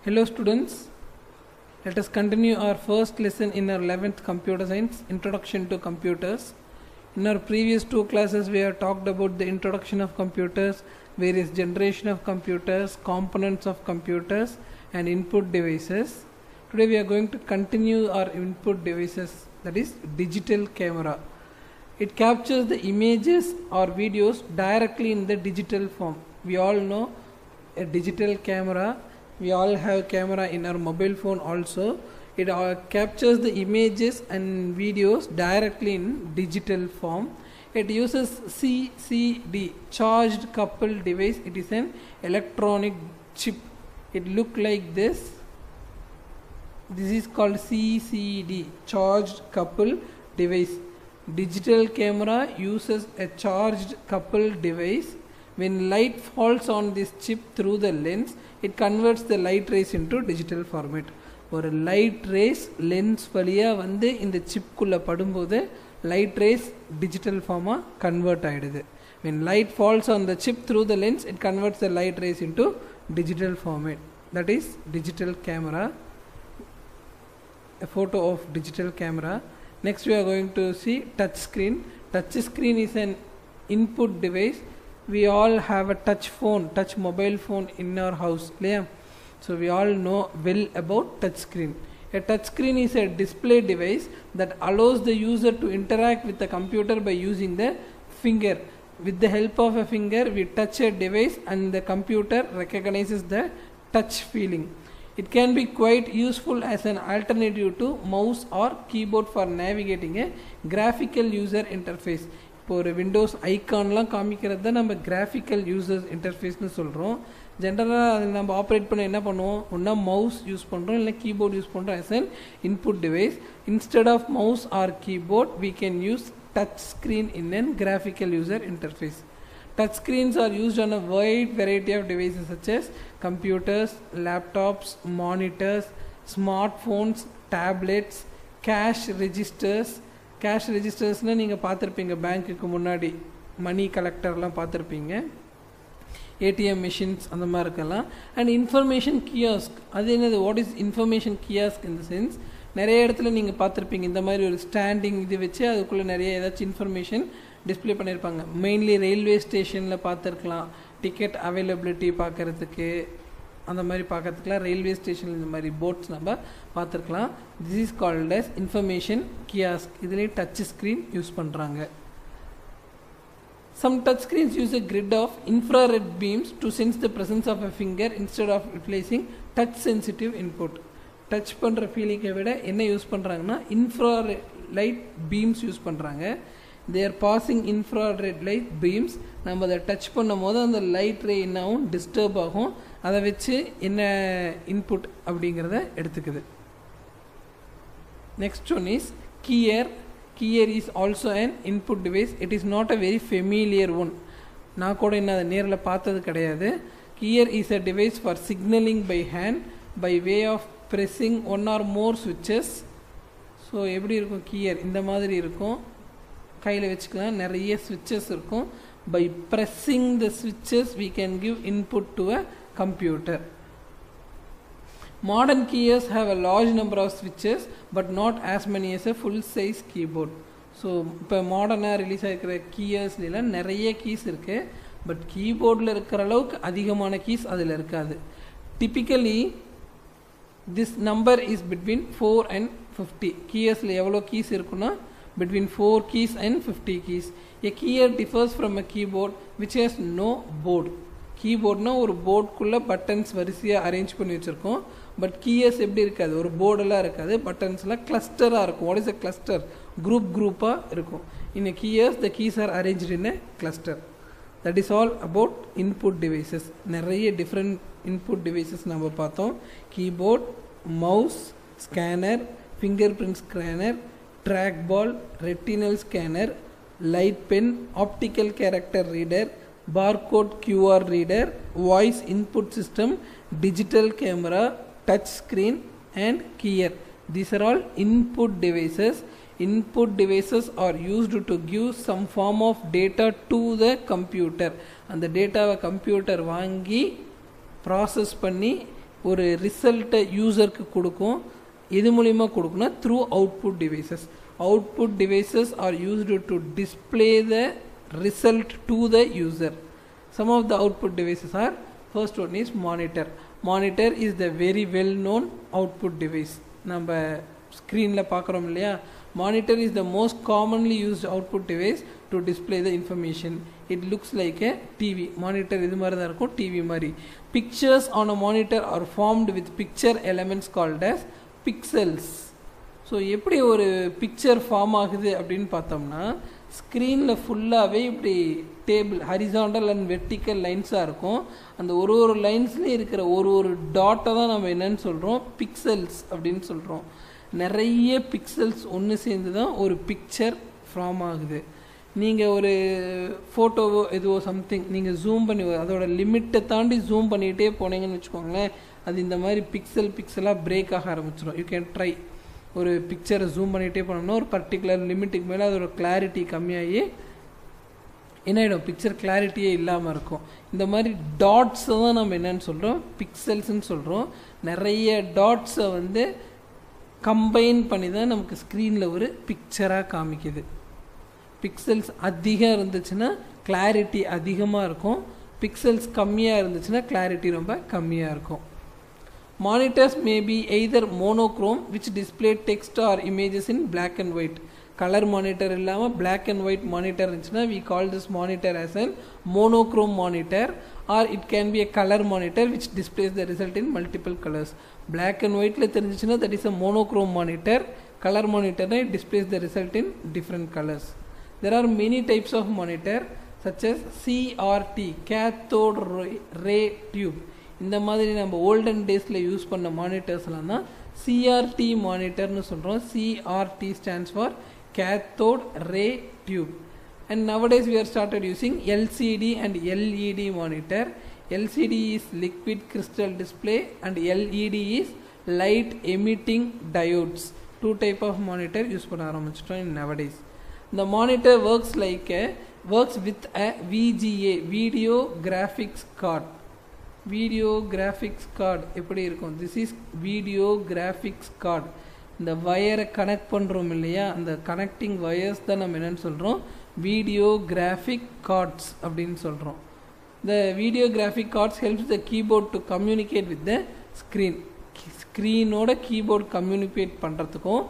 Hello students, let us continue our first lesson in our 11th computer science, Introduction to Computers. In our previous two classes we have talked about the introduction of computers, various generation of computers, components of computers and input devices. Today we are going to continue our input devices, that is digital camera. It captures the images or videos directly in the digital form. We all know a digital camera. We all have camera in our mobile phone also. It captures the images and videos directly in digital form. It uses CCD, charged coupled device. It is an electronic chip. It look like this. This is called CCD, charged coupled device. Digital camera uses a charged coupled device. When light falls on this chip through the lens, it converts the light rays into digital format. ஒரு light rays lens வழியா வந்து இந்த chip குள்ள படும்போது light rays digital form convert ஆயிடுது. When light falls on the chip through the lens, it converts the light rays into digital format. That is digital camera. A photo of digital camera. Next we are going to see touch screen. Touch screen is an input device. We all have a touch phone, touch mobile phone in our house. So we all know well about touch screen. A touch screen is a display device that allows the user to interact with the computer by using the finger. With the help of a finger, we touch a device and the computer recognizes the touch feeling. It can be quite useful as an alternative to mouse or keyboard for navigating a graphical user interface. இப்போ ஒரு Windows ஐக்கான்லாம் காமிக்கிறது தான் நம்ம graphical users இன்டர்ஃபேஸ்னு சொல்கிறோம். ஜென்ரலாக அதில் நம்ம operate பண்ண என்ன பண்ணுவோம், ஒன்றா மவுஸ் யூஸ் பண்ணுறோம் இல்லை கீபோர்ட் யூஸ் பண்ணுறோம் as an input device. Instead of mouse or keyboard, we can use touch screen in a graphical user interface. Touch screens are used on a wide variety of devices such as computers, laptops, monitors, smartphones, tablets, cash registers. Cash ரெஜிஸ்டர்ஸ்னால் நீங்கள் பார்த்துருப்பீங்க, பேங்க்குக்கு முன்னாடி மணி கலெக்டர்லாம் பார்த்துருப்பீங்க, ATM machines அந்த மாதிரி இருக்கலாம். And information kiosk, அது என்னது, what is information kiosk in the sense, நிறைய இடத்துல நீங்கள் பார்த்துருப்பீங்க இந்த மாதிரி ஒரு ஸ்டாண்டிங் இது வச்சு அதுக்குள்ளே நிறைய ஏதாச்சும் இன்ஃபர்மேஷன் டிஸ்பிளே பண்ணியிருப்பாங்க. மெயின்லி ரயில்வே ஸ்டேஷனில் பார்த்துருக்கலாம், டிக்கெட் அவைலபிலிட்டி பார்க்குறதுக்கு அந்த மாதிரி பார்க்கறதுக்குலாம் ரயில்வே ஸ்டேஷன் இந்த மாதிரி போர்ட்ஸ் நம்ம பார்த்துருக்கலாம். This is called as information kiosk. இதுலேயே டச் ஸ்க்ரீன் யூஸ் பண்ணுறாங்க. Some touch screens use a grid of infrared beams to sense the presence of a finger instead of utilizing touch sensitive input. Touch பண்ணுற ஃபீலிங்கை விட என்ன use பண்ணுறாங்கன்னா infrared light beams use பண்ணுறாங்க. they are passing infrared light beams. நம்ம அதை touch பண்ணும் போது அந்த லைட் ரே என்னாகும், டிஸ்டர்ப் ஆகும். அதை வச்சு என்ன இன்புட் அப்படிங்கிறத எடுத்துக்குது. Next one is gear. Gear is also an input device. it is not a very familiar one. நான் கூட என்ன அதை நேரில் பார்த்தது கிடையாது. Gear is a device for signaling by hand by way of pressing one or more switches. So எப்படி இருக்கும் gear, இந்த மாதிரி இருக்கும், கையில் வச்சுக்கலாம், நிறைய ஸ்விட்சஸ் இருக்கும். by pressing the switches we can give input to a computer. Modern keyers have a large number of switches but not as many as a full size keyboard. So இப்போ மாடர்னாக ரிலீஸ் ஆகிருக்கிற கீயர்ஸ்லாம் நிறைய keys இருக்குது, but கீபோர்டில் இருக்கிற அளவுக்கு அதிகமான keys அதில் இருக்காது. Typically this number is between 4 and 50. கீயர்ஸில் எவ்வளோ கீஸ் இருக்குன்னா between 4 keys and 50 keys. A keyer differs from a keyboard which has no board. கீபோர்ட்னா ஒரு போர்டுக்குள்ளே பட்டன்ஸ் வரிசையாக அரேஞ்ச் பண்ணி வச்சுருக்கோம். பட் கீயர்ஸ் எப்படி இருக்காது, ஒரு போர்டெல்லாம் இருக்காது, பட்டன்ஸ்லாம் கிளஸ்டராக இருக்கும். வாட் இஸ் அ கிளஸ்டர், குரூப்பாக இருக்கும். இன் a keys the keys are arranged in a cluster. That is all about input devices. நிறைய டிஃப்ரெண்ட் input devices நம்ம பார்த்தோம். Keyboard, mouse, scanner, finger print scanner, trackball, retinal scanner, light pen, optical character reader, barcode QR reader, voice input system, digital camera, touch screen and keyer. These are all input devices. Input devices are used to give some form of data to the computer. And the data computer வாங்கி process பண்ணி ஒரு ரிசல்ட்டை யூசருக்கு கொடுக்கும். எது மூலிமா கொடுக்குன்னா through output devices. Output devices are used to display the result to the user. Some of the output devices are, first one is monitor. Monitor is the very well known output device. நம்ம ஸ்க்ரீனில் பார்க்குறோம் இல்லையா, monitor is the most commonly used output device to display the information. It looks like a TV. Monitor இது மாதிரி தான் இருக்கும், TV மாதிரி. Pictures on a monitor are formed with picture elements called as pixels. So எப்படி ஒரு picture form ஆகுது அப்படின்னு பார்த்தோம்னா, ஸ்க்ரீனில் ஃபுல்லாகவே இப்படி டேபிள் ஹரிசாண்டல் அண்ட் வெர்டிக்கல் லைன்ஸாக இருக்கும். அந்த ஒரு லைன்ஸ்லேயும் இருக்கிற ஒரு டாட்டை தான் நம்ம என்னன்னு சொல்கிறோம், பிக்சல்ஸ் அப்படின்னு சொல்கிறோம். நிறைய பிக்சல்ஸ் ஒன்று சேர்ந்து தான் ஒரு பிக்சர் ஃபார்ம் ஆகுது. நீங்கள் ஒரு ஃபோட்டோவோ எதுவோ சம்திங் நீங்கள் ஜூம் பண்ணி அதோட லிமிட்டை தாண்டி ஜூம் பண்ணிகிட்டே போனீங்கன்னு வச்சுக்கோங்களேன், அது இந்த மாதிரி பிக்சலாக பிரேக் ஆக ஆரம்பிச்சிடும். You can try. ஒரு பிக்சரை ஜூம் பண்ணிகிட்டே போனோம்னா ஒரு பர்டிகுலர் லிமிட்டுக்கு மேலே அதோட கிளாரிட்டி கம்மியாகி என்ன ஆகிடும், பிக்சர் கிளாரிட்டியே இல்லாமல் இருக்கும். இந்த மாதிரி டாட்ஸை தான் நம்ம என்னன்னு சொல்கிறோம், பிக்சல்ஸ்ன்னு சொல்கிறோம். நிறைய டாட்ஸை வந்து கம்பைன் பண்ணி தான் நமக்கு ஸ்க்ரீனில் ஒரு பிக்சராக காமிக்குது. பிக்சல்ஸ் அதிகம் இருந்துச்சுன்னா கிளாரிட்டி அதிகமாக இருக்கும், பிக்சல்ஸ் கம்மியாக இருந்துச்சுன்னா கிளாரிட்டி ரொம்ப கம்மியாக இருக்கும். Monitors may be either monochrome, which display text or images in black and white. Color monitor இல்லாமல் black and white monitor இருந்துச்சுன்னா we call this monitor as a monochrome monitor, or it can be a color monitor which displays the result in multiple colors. Black and whiteல தெரிஞ்சிச்சுன்னா that is a monochrome monitor. Color monitor it displays the result in different colors. There are many types of monitor such as CRT, cathode ray tube. இந்த மாதிரி நம்ம olden டேஸில் use பண்ண மானிட்டர்ஸ்லாம் தான் CRT மானிட்டர்னு சொல்கிறோம். CRT stands for cathode ray tube. And nowadays we are started using LCD and LED monitor. LCD is liquid crystal display and LED is light emitting diodes. Two type of monitor use பண்ண ஆரம்பிச்சிட்டோம் nowadays. The monitor works with a VGA, video graphics card. Video graphics card எப்படி இருக்கும், this is video graphics card. இந்த வயரை connect பண்ணுறோம் இல்லையா, அந்த connecting wires தான் நம்ம என்னென்னு சொல்கிறோம், வீடியோ கிராஃபிக் கார்ட்ஸ் அப்படின்னு சொல்கிறோம். The video graphic cards helps the keyboard to communicate with the screen. ஸ்க்ரீனோட கீபோர்ட் கம்யூனிகேட் பண்ணுறதுக்கும்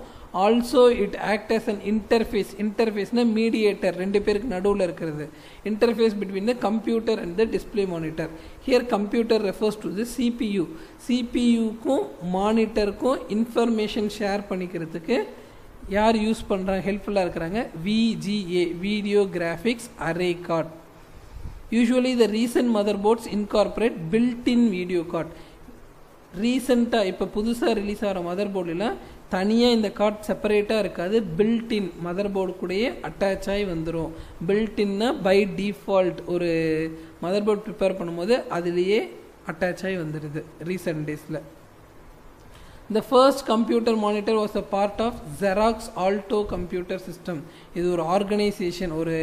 also it act as an interface. இன்டர்ஃபேஸ்னா மீடியேட்டர், ரெண்டு பேருக்கு நடுவில் இருக்கிறது. Interface between the computer and the display monitor. Here computer refers to the CPU. சிபியூக்கும் மானிட்டருக்கும் information share பண்ணிக்கிறதுக்கு யார் யூஸ் பண்ணுறாங்க, ஹெல்ப்ஃபுல்லாக இருக்கிறாங்க, VGA, video graphics array card. Usually the recent motherboards incorporate built-in video card. ரீசெண்டாக இப்போ புதுசாக ரிலீஸ் ஆகிற மதர் போர்டுலாம் தனியாக இந்த கார்டு செப்பரேட்டாக இருக்காது, பில்ட்-இன் மதர் போர்டு கூடயே அட்டாச் ஆகி வந்துடும். பில்ட்-இன்னா பை டிஃபால்ட் ஒரு மதர் போர்டு ப்ரிப்பேர் பண்ணும்போது அதுலேயே அட்டாச் ஆகி வந்துடுது ரீசெண்ட் டேஸில். The first computer monitor was a part of Xerox Alto computer system. இது ஒரு ஆர்கனைசேஷன், ஒரு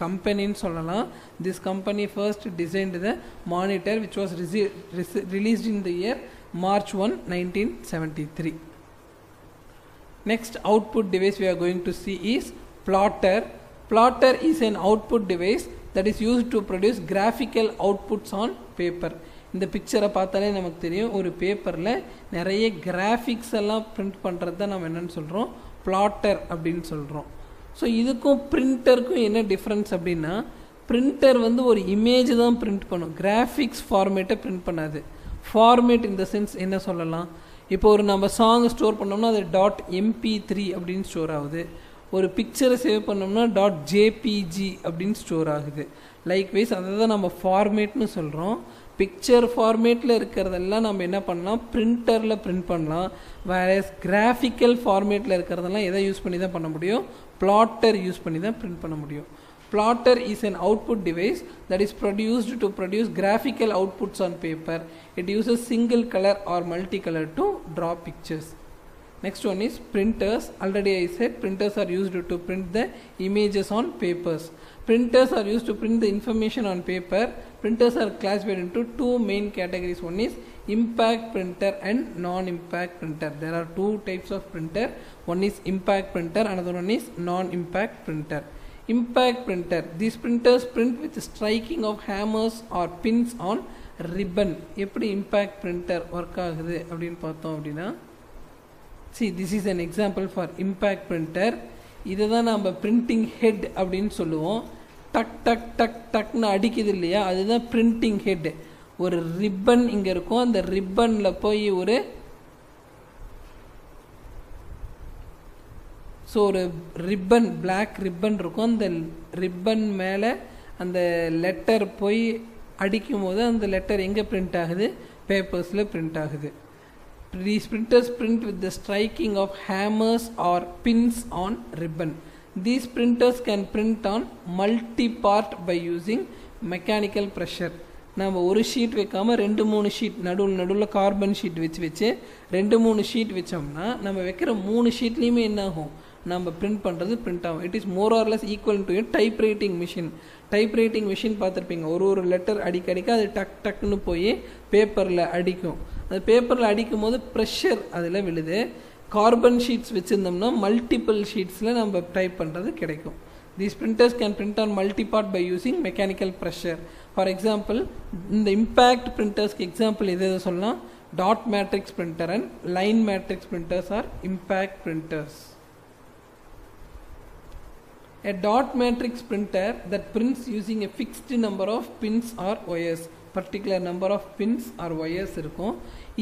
கம்பெனின்னு சொல்லலாம். This company first designed the monitor which was released in the year March 1, 1973. Next output device we are going to see is plotter. Plotter is an output device that is used to produce graphical outputs on paper. இந்த பிக்சரை பார்த்தாலே நமக்கு தெரியும், ஒரு பேப்பரில் நிறைய graphics எல்லாம் print பண்ணுறது தான் நம்ம என்னென்னு சொல்கிறோம், பிளாட்டர் அப்படின்னு சொல்கிறோம். ஸோ இதுக்கும் பிரிண்டருக்கும் என்ன டிஃப்ரென்ஸ் அப்படின்னா, பிரிண்டர் வந்து ஒரு இமேஜ் தான் பிரிண்ட் பண்ணும், கிராஃபிக்ஸ் ஃபார்மேட்டை பிரிண்ட் பண்ணாது. ஃபார்மேட் இந்த சென்ஸ் என்ன சொல்லலாம், இப்போ ஒரு நம்ம சாங் ஸ்டோர் பண்ணோம்னா அது .mp3 அப்படின்னு ஸ்டோர் ஆகுது. ஒரு பிக்சரை சேவ் பண்ணோம்னா .jpg அப்படின்னு ஸ்டோர் ஆகுது. லைக்வைஸ் அதை தான் நம்ம ஃபார்மேட்னு சொல்கிறோம். பிக்சர் ஃபார்மேட்டில் இருக்கிறதெல்லாம் நம்ம என்ன பண்ணலாம், பிரிண்டரில் பிரிண்ட் பண்ணலாம். வேறு கிராஃபிக்கல் ஃபார்மேட்டில் இருக்கிறதெல்லாம் எதை யூஸ் பண்ணி தான் பண்ண முடியும், பிளாட்டர் யூஸ் பண்ணி தான் பிரிண்ட் பண்ண முடியும். Plotter is an output device that is produced to produce graphical outputs on paper. It uses single color or multicolor to draw pictures. Next one is printers. Already I said printers are used to print the images on papers. Printers are used to print the information on paper. Printers are classified into two main categories. One is impact printer and non-impact printer. There are two types of printer. One is impact printer, another one is non-impact printer. Impact printer, these printers print with striking of hammers or pins on ribbon. எப்படி impact printer work ஆகுது அப்படின்னு பார்த்தோம் அப்படின்னா, see this is an example for impact printer. இதை தான் நம்ம printing head அப்படின்னு சொல்லுவோம். டக் டக் டக் டக்னு அடிக்குது இல்லையா, அதுதான் printing head. ஒரு ரிப்பன் இங்கே இருக்கும், அந்த ரிப்பனில் போய் ஒரு ரிப்பன் பிளாக் ரிப்பன் இருக்கும், அந்த ரிப்பன் மேலே அந்த லெட்டர் போய் அடிக்கும் போது அந்த லெட்டர் எங்கே பிரிண்ட் ஆகுது, பேப்பர்ஸில் பிரிண்ட் ஆகுது. These printers print with the striking of hammers or pins on ribbon. These printers can print on multi-part by using mechanical pressure. நம்ம ஒரு ஷீட் வைக்காமல் 2-3 ஷீட் நடுவில் கார்பன் ஷீட் வச்சு 2-3 ஷீட் வச்சோம்னா நம்ம வைக்கிற 3 ஷீட்லேயுமே என்ன ஆகும், நம்ம பிரிண்ட் பண்ணுறது பிரிண்ட் ஆகும். It is more or less equal to type writing machine. Type writing machine பார்த்துருப்பீங்க, ஒரு லெட்டர் அடிக்க அது டக் டக்குன்னு போய் பேப்பரில் அடிக்கும். அது பேப்பரில் அடிக்கும் போது ப்ரெஷர் அதில் விழுது. கார்பன் ஷீட்ஸ் வச்சுருந்தோம்னா மல்டிபிள் ஷீட்ஸில் நம்ம டைப் பண்ணுறது கிடைக்கும். These printers can print on multi-part by using mechanical pressure. For example, இந்த impact printers example எது சொல்லலாம், dot matrix printer and line matrix printers are impact printers. A dot matrix printer that prints using a fixed number of pins or wires. Particular number of pins or wires இருக்கும்.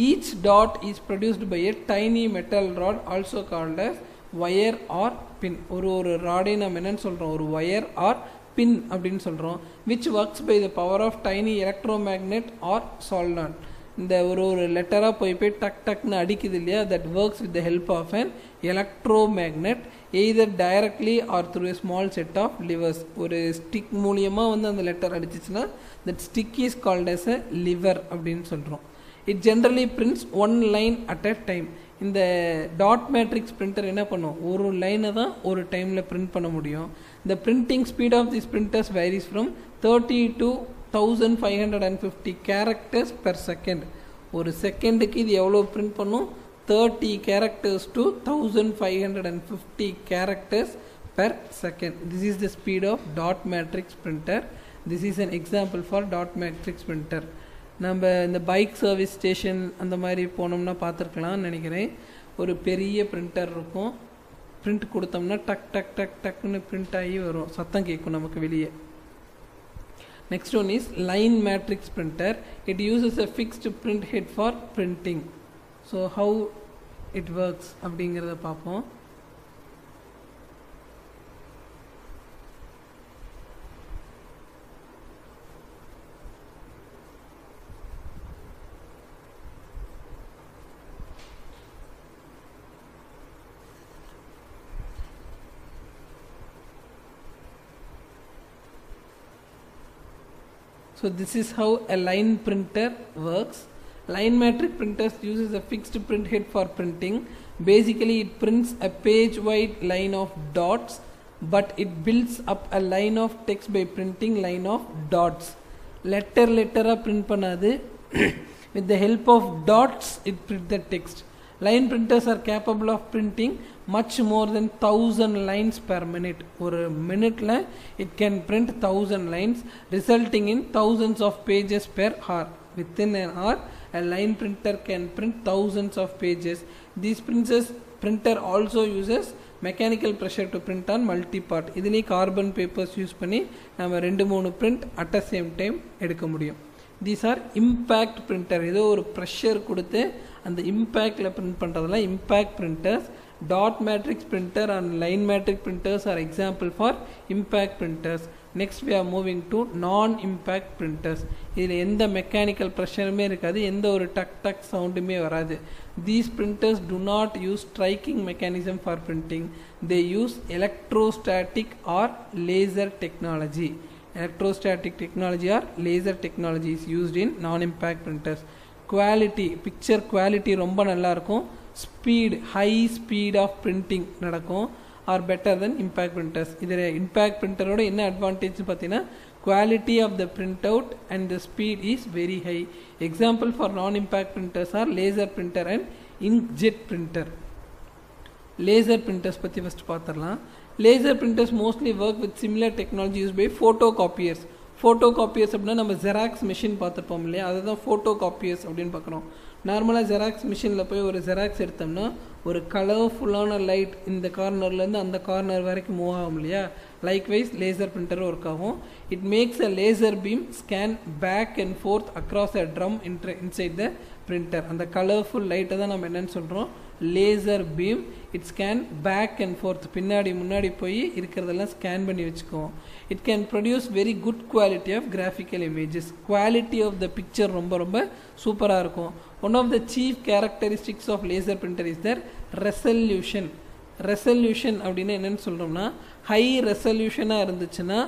Each dot is produced by a tiny metal rod also called as wire or pin. ஒரு ராடை நம்ம என்னன்னு சொல்கிறோம், ஒரு wire or pin அப்படின்னு சொல்கிறோம். which works by the power of tiny electromagnet or solenoid. இந்த ஒரு லெட்டராக போய் டக் டக்னு அடிக்குது இல்லையா, that works with the help of an electromagnet either directly or through a small set of levers. ஒரு ஸ்டிக் மூலியமாக அந்த letter அடிச்சிச்சுன்னா that stick is called as a lever அப்படின்னு சொல்கிறோம். It generally prints one line at a time. இந்த dot matrix printer என்ன பண்ணும், ஒரு லைனை தான் ஒரு டைமில் பிரிண்ட் பண்ண முடியும். The printing speed of these printers varies from 30 to 1550 characters per second. ஒரு செகண்டுக்கு இது எவ்வளோ பிரிண்ட் பண்ணும், 30 characters to 1550 characters per second. This is the speed of dot matrix printer. This is an example for dot matrix printer. நம்ம இந்த bike service station அந்த மாதிரி போனோம்னா பார்த்துருக்கலாம்னு நினைக்கிறேன். ஒரு பெரிய பிரிண்டர் இருக்கும், பிரிண்ட் கொடுத்தோம்னா டக் டக் டக் டக்குன்னு பிரிண்ட் ஆகி வரும், சத்தம் கேட்கும் நமக்கு வெளியே. Next one is line matrix printer. It uses a fixed print head for printing. So how it works அப்படிங்கிறத பார்ப்போம். So this is how a line printer works. Line matrix printers uses a fixed print head for printing. Basically it prints a page wide line of dots, but it builds up a line of text by printing line of dots. Letter print பண்ணாது. With the help of dots it print the text. Line printers are capable of printing much more than 1000 lines per minute. ஒரு மினிட்ல it can print 1000 lines, resulting in thousands of pages per hour. Within an hour, a line printer can print thousands of pages. These printer also uses mechanical pressure to print on multi-part. இதுலயே carbon papers use பண்ணி நம்ம 2-3 print at the same time எடுக்க முடியும். These are impact printer. ஏதோ ஒரு pressure கொடுத்து அந்த இம்பேக்டில் print பண்ணுறதுலாம் impact printers. Dot matrix printer and line matrix printers are example for impact printers. Next we are moving to non-impact printers. இதில் எந்த mechanical ப்ரெஷருமே இருக்காது, எந்த ஒரு டக் டக் சவுண்டுமே வராது. These printers do not use striking mechanism for printing. They use electrostatic or laser technology. Electrostatic technology or laser technology is used in non-impact printers. Quality, picture quality ரொம்ப நல்லா இருக்கும். Speed, high speed of printing நடக்கும். Are better than impact printers. இதில் impact printer ஓட என்ன advantage பார்த்தீங்கன்னா quality of the printout and the speed is very high. Example for non-impact printers are laser printer and inkjet printer. Laser printers பற்றி first பார்த்துடலாம். Laser printers mostly work with similar technology used by photocopiers. Photocopiers அப்படின்னா நம்ம xerox machine பார்த்துருப்போம் இல்லையா, அதுதான் photocopiers அப்படின்னு பார்க்குறோம். நார்மலாக ஜெராக்ஸ் மிஷினில் போய் ஒரு ஜெராக்ஸ் எடுத்தோம்னா ஒரு கலர்ஃபுல்லான லைட் இந்த கார்னர்லேருந்து அந்த கார்னர் வரைக்கும் மூவ் ஆகும் இல்லையா, லைக்வைஸ் லேசர் பிரிண்டரும் ஒர்க் ஆகும். It makes a laser beam scan back and forth across a drum inside the printer. அந்த கலர்ஃபுல் லைட்டை தான் நம்ம என்னென்னு சொல்கிறோம், laser beam. It scan back and forth, பின்னாடி முன்னாடி போய் இருக்கிறதெல்லாம் ஸ்கேன் பண்ணி வச்சுக்குவோம். It can produce very good quality of graphical images. Quality of the picture ரொம்ப ரொம்ப சூப்பராக இருக்கும். One of the chief characteristics of laser printer is Dhar resolution. Resolution அப்படின்னு என்னென்னு சொல்கிறோம்னா, ஹை ரெசல்யூஷனாக இருந்துச்சுன்னா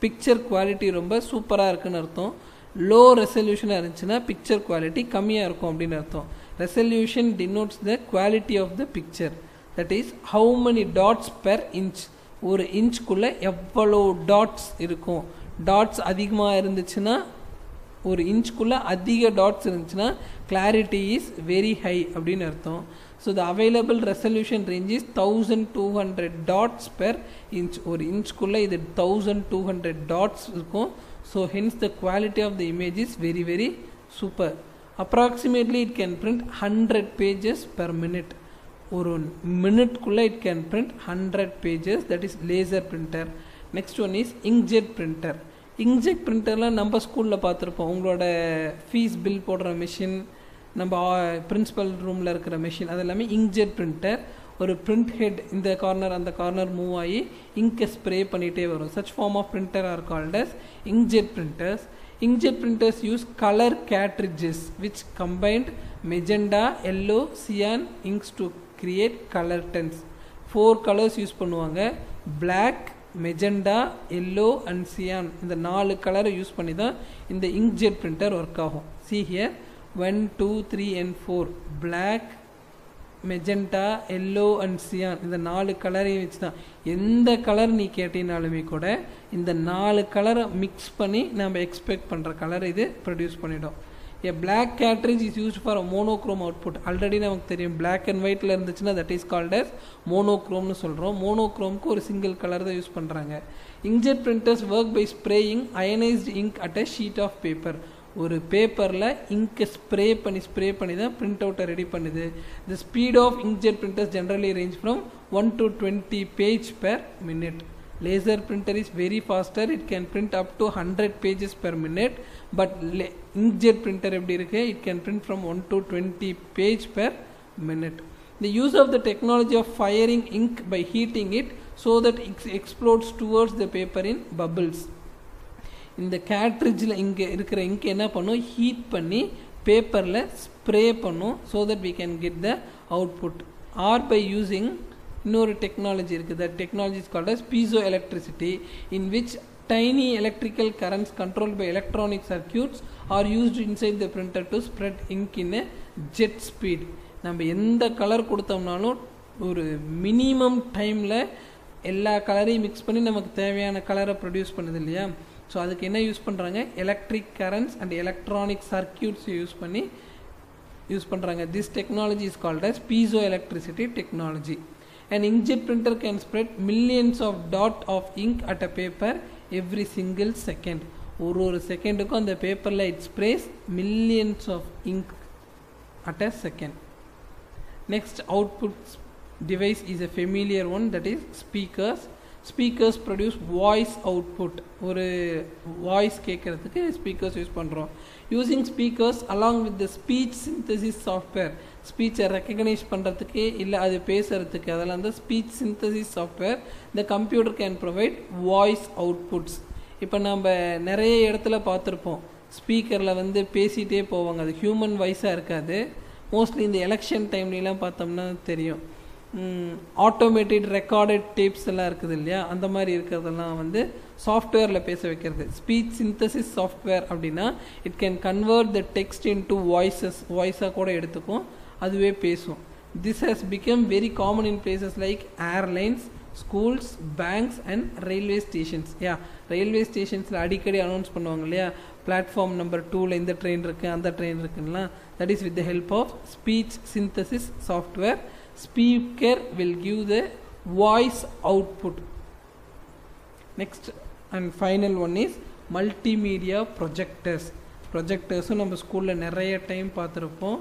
பிக்சர் குவாலிட்டி ரொம்ப சூப்பராக இருக்குன்னு அர்த்தம். லோ ரெசல்யூஷனாக இருந்துச்சுன்னா பிக்சர் குவாலிட்டி கம்மியாக இருக்கும் அப்படின்னு அர்த்தம். Resolution denotes the quality of the picture. That is, how many dots per inch. ஒரு இன்ச்சுக்குள்ளே எவ்வளோ டாட்ஸ் இருக்கும். டாட்ஸ் அதிகமாக இருந்துச்சுன்னா, ஒரு இன்ச்சுக்குள்ளே அதிக டாட்ஸ் இருந்துச்சுன்னா கிளாரிட்டி இஸ் வெரி ஹை அப்படின்னு அர்த்தம். So the available resolution range is 1200 dots per inch. ஒரு இன்ச்சுக்குள்ளே இது 1200 டாட்ஸ் இருக்கும். So hence the quality of the image is very very super. Approximately it can print 100 pages per minute. ஒரு மினிட்குள்ளே it can print 100 pages. That is laser printer. Next one is inkjet printer. Inkjet printerலாம் நம்ம ஸ்கூலில் பார்த்துருப்போம். உங்களோட fees bill போடுற machine, நம்ம principal ரூமில் இருக்கிற machine, அது எல்லாமே இங்க்ஜெட் பிரிண்டர். ஒரு பிரிண்ட் ஹெட் இந்த கார்னர் அந்த கார்னர் மூவ் ஆகி இங்கை ஸ்ப்ரே பண்ணிகிட்டே வரும். such form of printer are called as inkjet printers. Inkjet printers use color cartridges which combined magenta, yellow, cyan inks to create color tints. 4 colors use பண்ணுவாங்க. black, magenta, yellow and cyan. இந்த 4 கலரை use பண்ணி தான் இந்த inkjet printer work ஆகும். see here 1 2 3 and 4 black, magenta, yellow and cyan. இந்த 4 கலரையும் வச்சு தான் எந்த கலர் நீ கேட்டினாலுமே கூட இந்த 4 கலரை மிக்ஸ் பண்ணி நம்ம எக்ஸ்பெக்ட் பண்ணுற கலர் இது ப்ரொடியூஸ் பண்ணிடும். A black cartridge is used for a monochrome output. Already நமக்கு தெரியும், பிளாக் அண்ட் ஒயிட்டில் இருந்துச்சுன்னா தட் இஸ் கால்ட் அஸ் மோனோக்ரோம்னு சொல்கிறோம். மோனோக்ரோம்க்கு ஒரு சிங்கிள் கலர் தான் யூஸ் பண்ணுறாங்க. Inkjet printers work by spraying ionised ink at a sheet of paper. ஒரு பேப்பரில் இங்கை ஸ்ப்ரே பண்ணி தான் பிரிண்ட் அவுட்டை ரெடி பண்ணுது. The speed of inkjet printers generally range from 1 to 20 page per minute. Laser printer is very faster. It can print up to 100 pages per minute. But inkjet printer எப்படி இருக்கு, it can print from 1 to 20 page per minute. The use of the technology of firing ink by heating it so that it explodes towards the paper in bubbles. இந்த கேட்ரிட்ஜில் இங்கே இருக்கிற ink என்ன பண்ணும், heat பண்ணி பேப்பரில் spray பண்ணும். So that we can get the output. Or by using இன்னொரு technology இருக்குது. That technology is called as piezo electricity, in which tiny electrical currents controlled by electronic circuits are used inside the printer to spread ink in a jet speed. நம்ம எந்த colour கொடுத்தோம்னாலும் ஒரு minimum டைமில் எல்லா கலரையும் mix பண்ணி நமக்கு தேவையான கலரை produce பண்ணுது இல்லையா. ஸோ அதுக்கு என்ன யூஸ் பண்ணுறாங்க, electric currents and electronic circuits use பண்ணுறாங்க. This technology is called as piezo electricity technology. An inkjet printer can spread millions of dot of ink at a paper every single second. ஒரு செகண்டுக்கும் அந்த பேப்பரில் it sprays millions of ink at a second. Next output device is a familiar one, that is speakers. Speakers produce voice output. ஒரு voice கேட்குறதுக்கு speakers use பண்ணுறோம். Using speakers along with the speech synthesis software. ஸ்பீச்சை recognise பண்ணுறதுக்கு இல்லை அது பேசுகிறதுக்கு, அதெல்லாம் வந்து speech synthesis software. The computer can provide voice outputs. இப்போ நம்ம நிறைய இடத்துல பார்த்துருப்போம், ஸ்பீக்கரில் வந்து பேசிகிட்டே போவாங்க, அது ஹியூமன் வாய்ஸாக இருக்காது. மோஸ்ட்லி இந்த எலெக்ஷன் டைம்லாம் பார்த்தோம்னா தெரியும், ஆட்டோமேட்டட் ரெக்கார்டட் டேப்ஸ் எல்லாம் இருக்குது இல்லையா, அந்த மாதிரி இருக்கிறதெல்லாம் வந்து சாஃப்ட்வேரில் பேச வைக்கிறது. ஸ்பீச் சிந்தசிஸ் சாஃப்ட்வேர் அப்படின்னா it can convert the text into வாய்ஸாக கூட எடுத்துக்கும், அதுவே பேசும். This has become very common in places like airlines, schools, banks and railway stations. Yeah, railway stations அடிக்கடி அனௌன்ஸ் பண்ணுவாங்க இல்லையா, பிளாட்ஃபார்ம் நம்பர் 2ல இந்த ட்ரெயின் இருக்குது அந்த ட்ரெயின் இருக்குன்னா, that is with the help of speech synthesis software. Speaker will give the voice output. Next and final one is multimedia projectors. ப்ரொஜெக்டர்ஸும் நம்ம ஸ்கூலில் நிறைய டைம் பார்த்துருப்போம்.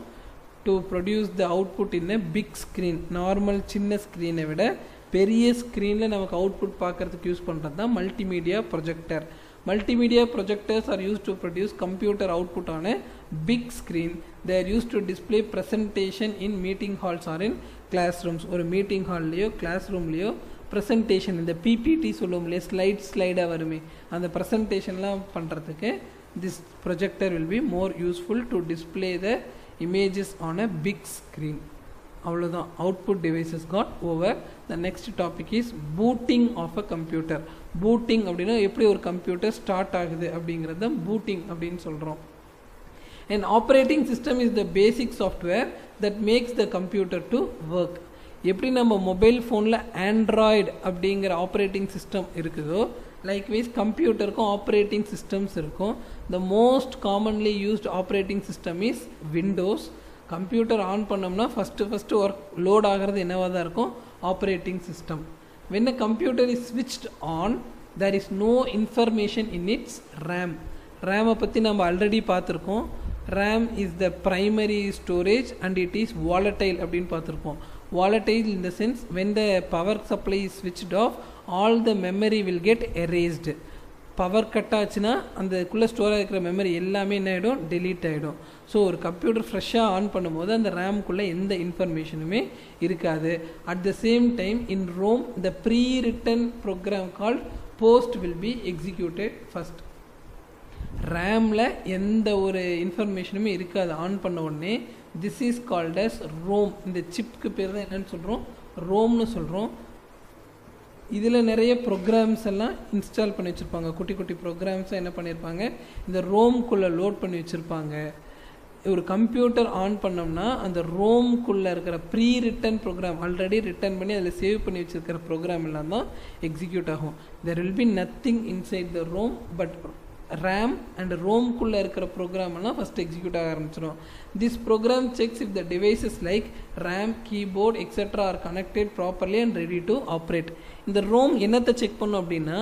To produce the output in a big screen. Normal சின்ன ஸ்க்ரீனை விட பெரிய ஸ்க்ரீனில் நமக்கு அவுட்புட் பார்க்குறதுக்கு யூஸ் பண்ணுறது தான் multimedia projector. Multimedia projectors are used to produce computer output on a big screen. They are used to display presentation in meeting halls or in classrooms. ஒரு மீட்டிங் ஹால்லையோ கிளாஸ் ரூம்லேயோ ப்ரெசன்டேஷன், இந்த PPT சொல்லுவோம் இல்லையா, ஸ்லைடாக வருமே, அந்த ப்ரெசன்டேஷன்லாம் பண்ணுறதுக்கு this projector will be more useful to display the images on a big screen. அவ்வளோதான், output devices got over. The next topic is booting of a computer. booting அப்படின்னா எப்படி ஒரு கம்ப்யூட்டர் ஸ்டார்ட் ஆகுது அப்படிங்கிறது booting அப்படின்னு சொல்கிறோம். An operating system is the basic software that makes the computer to work. எப்படி நம்ம மொபைல் ஃபோனில் ஆண்ட்ராய்டு அப்படிங்கிற ஆப்ரேட்டிங் சிஸ்டம் இருக்குதோ, லைக்வைஸ் கம்ப்யூட்டருக்கும் ஆப்ரேட்டிங் சிஸ்டம்ஸ் இருக்கும். The most commonly used operating system is Windows. Computer on பண்ணோம்னா first work load ஆகிறது என்னவாக தான் இருக்கும், operating system. when a computer is switched on, there is no information in its RAM. RAM பற்றி நம்ம already பார்த்துருக்கோம். RAM is the primary storage and it is volatile அப்படின்னு பார்த்துருக்கோம். volatile in the sense when the power supply is switched off, all the memory will get erased. Power cut ஆச்சுன்னா அந்தக்குள்ளே ஸ்டோராக இருக்கிற memory எல்லாமே என்ன ஆகிடும், டெலீட் ஆகிடும். So ஒரு computer ஃப்ரெஷ்ஷாக ஆன் பண்ணும்போது அந்த ரேம்குள்ளே எந்த இன்ஃபர்மேஷனுமே இருக்காது. At the same time in ROM the pre written program called POST will be executed first. ரேமில் எந்த ஒரு இன்ஃபர்மேஷனுமே இருக்காது ஆன் பண்ண உடனே. This is called as ROM. இந்த சிப்க்கு பேர் தான் என்னன்னு சொல்கிறோம், ரோம்னு சொல்கிறோம். இதில் நிறைய ப்ரோக்ராம்ஸ் எல்லாம் இன்ஸ்டால் பண்ணி வச்சுருப்பாங்க. குட்டி குட்டி ப்ரோக்ராம்ஸை என்ன பண்ணியிருப்பாங்க, இந்த ரோம்குள்ளே லோட் பண்ணி வச்சுருப்பாங்க. ஒரு கம்ப்யூட்டர் ஆன் பண்ணோம்னா அந்த ரோம்குள்ளே இருக்கிற pre written program already written பண்ணி அதில் சேவ் பண்ணி வச்சுருக்கிற ப்ரோக்ராம் எல்லாம் தான் எக்ஸிக்யூட் ஆகும். There will be nothing inside the ROM, but RAM and ரோம்குள்ளே இருக்கிற ப்ரோக்ராம் எல்லாம் ஃபஸ்ட் எக்ஸிக்யூட் ஆக ஆரம்பிச்சிடும். This program checks if the devices like RAM, keyboard etcetera are connected properly and ready to operate. இந்த ROM என்னத்தை check பண்ணும் அப்படின்னா,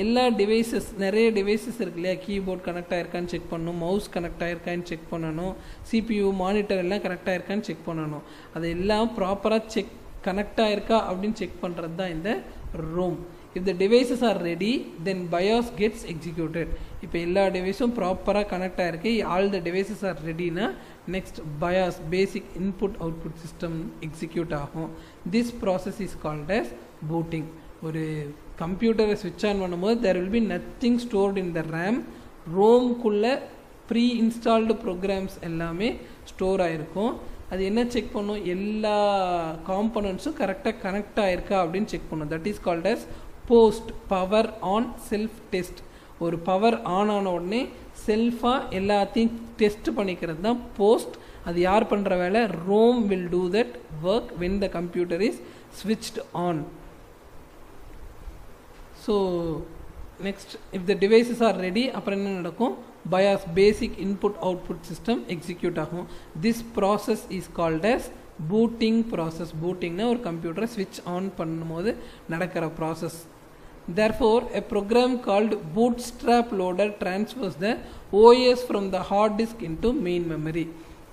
எல்லா டிவைசஸ், நிறைய டிவைசஸ் இருக்கு இல்லையா, கீபோர்ட் கனெக்ட் ஆகிருக்கான்னு செக் பண்ணணும், மவுஸ் கனெக்ட் ஆகிருக்கான்னு செக் பண்ணணும், சிபியூ மானிட்டர் எல்லாம் கனெக்ட் ஆகிருக்கான்னு செக் பண்ணணும். அது எல்லாம் ப்ராப்பராக கனெக்ட் ஆகிருக்கா அப்படின்னு செக் பண்ணுறது தான் இந்த Rome. If the devices are ready, then BIOS gets executed. இப்போ எல்லா டிவைஸும் ப்ராப்பராக கனெக்ட் ஆகிருக்கு, ஆல் த டிவைசஸ் ஆர் ரெடினா next BIOS basic input output system execute ஆகும். This process is called as booting. ஒரு கம்ப்யூட்டரை ஸ்விட்ச் ஆன் பண்ணும்போது there will be nothing stored in the RAM. ரோம்குள்ளே ப்ரீ இன்ஸ்டால்டு ப்ரோக்ராம்ஸ் எல்லாமே ஸ்டோர் ஆகிருக்கும். அது என்ன செக் பண்ணும், எல்லா காம்பனன்ட்ஸும் கரெக்டாக கனெக்ட் ஆகிருக்கா அப்படின்னு செக் பண்ணும். That is called as post power on self test. ஒரு பவர் ஆன் ஆன உடனே செல்ஃபாக எல்லாத்தையும் டெஸ்ட் பண்ணிக்கிறது தான் போஸ்ட். அது யார் பண்ணுற வேலை, ROM will do that work when the computer is switched on. So next if the devices are ready, அப்புறம் என்ன நடக்கும், BIOS basic input output system execute ஆகும். This process is called as booting process. பூட்டிங்னா ஒரு கம்ப்யூட்டரை ஸ்விட்ச் on பண்ணும்போது நடக்கிற process. Therefore, a program called bootstrap loader transfers the OS from the hard disk into main memory.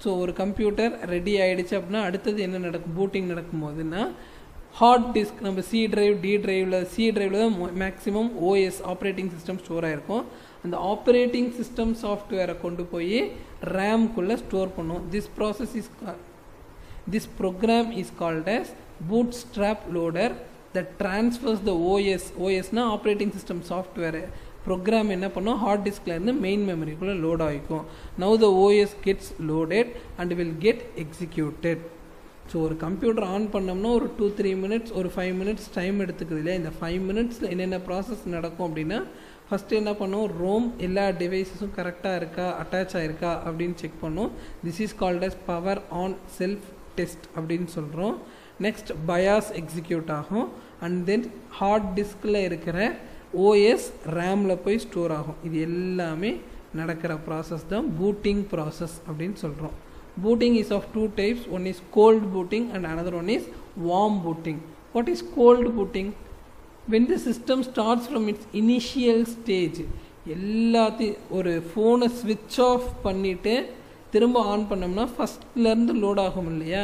So ஒரு computer ready ஆகிடுச்சு அப்படின்னா அடுத்தது என்ன நடக்கும், பூட்டிங் நடக்கும்போதுன்னா ஹார்ட் டிஸ்க், நம்ம சி டிரைவ் டி டிரைவில், சி டிரைவில் தான் maximum OS operating system store ஆகிருக்கும். அந்த ஆப்ரேட்டிங் சிஸ்டம் சாஃப்ட்வேரை கொண்டு போய் ரேம்குள்ளே ஸ்டோர் பண்ணும். This program is called as bootstrap loader that transfers the OS னா ஆப்ரேட்டிங் சிஸ்டம் சாஃப்ட்வேர் ப்ரோக்ராம் என்ன பண்ணும், ஹார்ட் டிஸ்கில் இருந்து மெயின் மெமரிக்குள்ளே லோட் ஆகிக்கும். Now the OS gets loaded and will get executed. So ஒரு கம்ப்யூட்டர் ஆன் பண்ணோம்னா ஒரு 2-3 minutes, ஒரு 5 minutes டைம் எடுத்துக்குது இல்லையா. இந்த 5 minutesல என்னென்ன ப்ராசஸ் நடக்கும் அப்படின்னா, ஃபஸ்ட்டு என்ன பண்ணும், ரோம் எல்லா டிவைஸஸும் கரெக்டாக இருக்கா, அட்டாச் ஆகிருக்கா அப்படின்னு செக் பண்ணும். This is called as power on self test அப்படின்னு சொல்கிறோம். நெக்ஸ்ட் பயாஸ் எக்ஸிக்யூட் ஆகும் அண்ட் தென் ஹார்ட் டிஸ்கில் இருக்கிற ஓஎஸ் ரேமில் போய் ஸ்டோர் ஆகும். இது எல்லாமே நடக்கிற ப்ராசஸ் தான் பூட்டிங் ப்ராசஸ் அப்படின்னு சொல்கிறோம். Booting is of two types. One is cold booting and another one is warm booting. What is cold booting? When the system starts from its initial stage, எல்லாத்தையும் ஒரு ஃபோனை ஸ்விட்ச் ஆஃப் பண்ணிவிட்டு திரும்ப on பண்ணோம்னா ஃபஸ்ட்லேருந்து லோட் ஆகும் இல்லையா,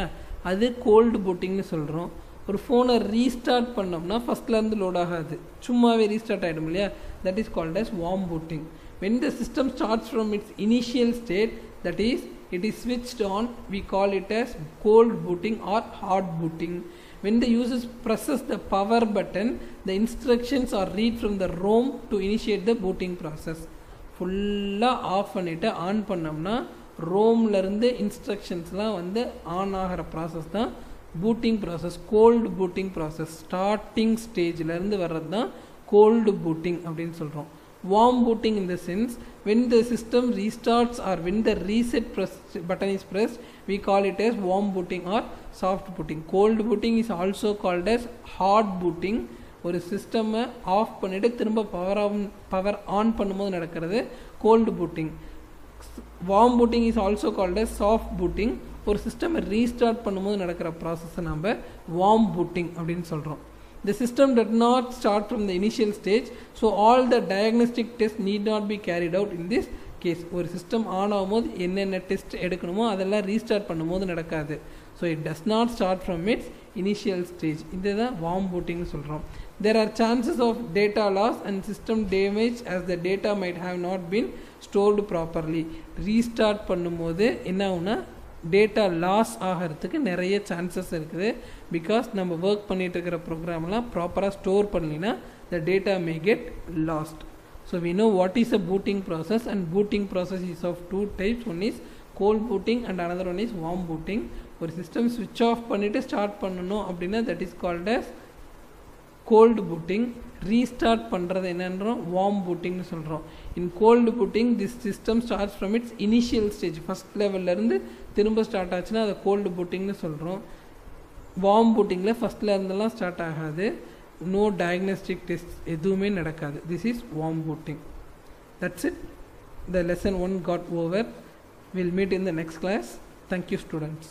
அது கோல்டு பூட்டிங்னு சொல்கிறோம். ஒரு ஃபோனை ரீஸ்டார்ட் பண்ணோம்னா ஃபஸ்ட்லேருந்து லோட் ஆகாது, சும்மாவே ரீஸ்டார்ட் ஆகிடும் இல்லையா, that is called as warm booting. When the system starts from its initial state, that is it is switched on, we call it as cold booting or hot booting. When the user presses the power button, the instructions are read from the ROM to initiate the booting process. ஃபுல்லாக off பண்ணிவிட்டு on பண்ணோம்னா ரோம்லேருந்து இன்ஸ்ட்ரக்ஷன்ஸ்லாம் வந்து on ஆகிற process தான் booting process, cold booting process. Starting ஸ்டேஜ்லேருந்து வர்றது தான் கோல்டு பூட்டிங் அப்படின்னு சொல்கிறோம். Warm booting in the sense, when the system restarts or when the reset button is pressed, we call it as warm booting or soft booting. Cold booting is also called as hot booting. ஒரு சிஸ்டமை of பண்ணிவிட்டு திரும்ப power on பண்ணும்போது நடக்கிறது cold booting. Warm booting is also called as soft booting. ஒரு சிஸ்டமை restart பண்ணும்போது நடக்கிற ப்ராசஸை நம்ம வார்ம் பூட்டிங் அப்படின்னு சொல்கிறோம். The system did not start from the initial stage, so all the diagnostic tests need not be carried out in this case. ஒரு system on ஆகும்போது என்னென்ன டெஸ்ட் எடுக்கணுமோ அதெல்லாம் ரீஸ்டார்ட் பண்ணும்போது நடக்காது. So it does not start from its initial stage. இதுதான் warm பூட்டிங்னு சொல்கிறோம். There are chances of data loss and system damage as the data might have not been stored properly. Restart பண்ணும்போது என்ன ஆகுனா data loss ஆகிறதுக்கு நிறைய chances இருக்குது. Because நம்ம ஒர்க் பண்ணிட்டு இருக்கிற ப்ரோக்ராம்லாம் ப்ராப்பராக ஸ்டோர் பண்ணலைன்னா the data may get lost. So we know what is a booting process and booting process is of two types. One is cold booting and another one is warm booting. ஒரு system ஸ்விட்ச் off பண்ணிவிட்டு start பண்ணணும் அப்படின்னா that is called as cold booting. Restart பண்ணுறது என்னன்றோம் warm பூட்டிங்னு சொல்கிறோம். In cold booting this system starts from its initial stage, first லெவல்லேருந்து திரும்ப ஸ்டார்ட் ஆச்சுன்னா அதை கோல்டு பூட்டிங்னு சொல்கிறோம். வார்ம் பூட்டிங்கில் ஃபஸ்ட்டில் இருந்தெல்லாம் ஸ்டார்ட் ஆகாது, நோ டயக்னோஸ்டிக் டெஸ்ட் எதுவுமே நடக்காது. This is warm booting. That's it. The lesson 1 got over. We'll meet in the next class. Thank you, students.